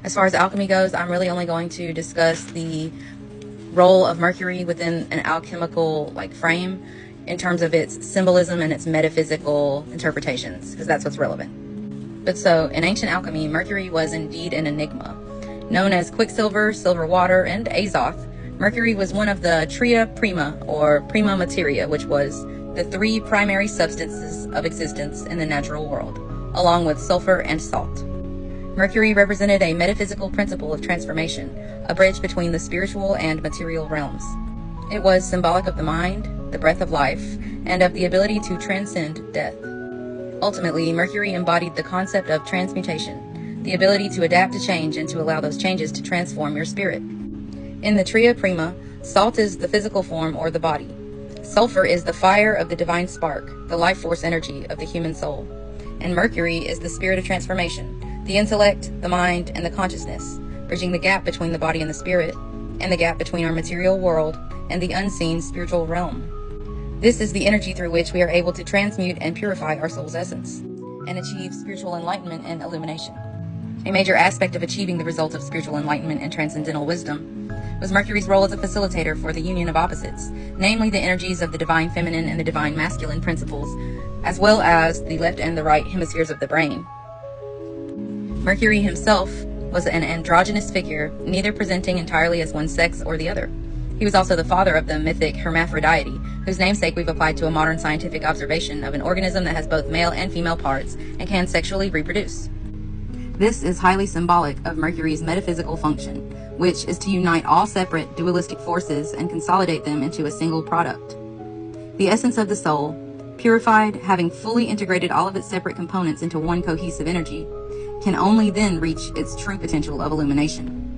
As far as alchemy goes, I'm really only going to discuss the role of Mercury within an alchemical frame in terms of its symbolism and its metaphysical interpretations, because that's what's relevant. But so, in ancient alchemy, Mercury was indeed an enigma. Known as quicksilver, silver water, and azoth, Mercury was one of the tria prima, or prima materia, which was the three primary substances of existence in the natural world, along with sulfur and salt. Mercury represented a metaphysical principle of transformation, a bridge between the spiritual and material realms. It was symbolic of the mind, the breath of life, and of the ability to transcend death. Ultimately, Mercury embodied the concept of transmutation, the ability to adapt to change and to allow those changes to transform your spirit. In the tria prima, salt is the physical form or the body. Sulfur is the fire of the divine spark, the life force energy of the human soul. And Mercury is the spirit of transformation, the intellect, the mind, and the consciousness, bridging the gap between the body and the spirit, and the gap between our material world and the unseen spiritual realm. This is the energy through which we are able to transmute and purify our soul's essence, and achieve spiritual enlightenment and illumination. A major aspect of achieving the result of spiritual enlightenment and transcendental wisdom was Mercury's role as a facilitator for the union of opposites, namely the energies of the divine feminine and the divine masculine principles, as well as the left and the right hemispheres of the brain. Mercury himself was an androgynous figure, neither presenting entirely as one sex or the other. He was also the father of the mythic hermaphrodite, whose namesake we've applied to a modern scientific observation of an organism that has both male and female parts and can sexually reproduce. This is highly symbolic of Mercury's metaphysical function, which is to unite all separate dualistic forces and consolidate them into a single product. The essence of the soul, purified, having fully integrated all of its separate components into one cohesive energy, can only then reach its true potential of illumination.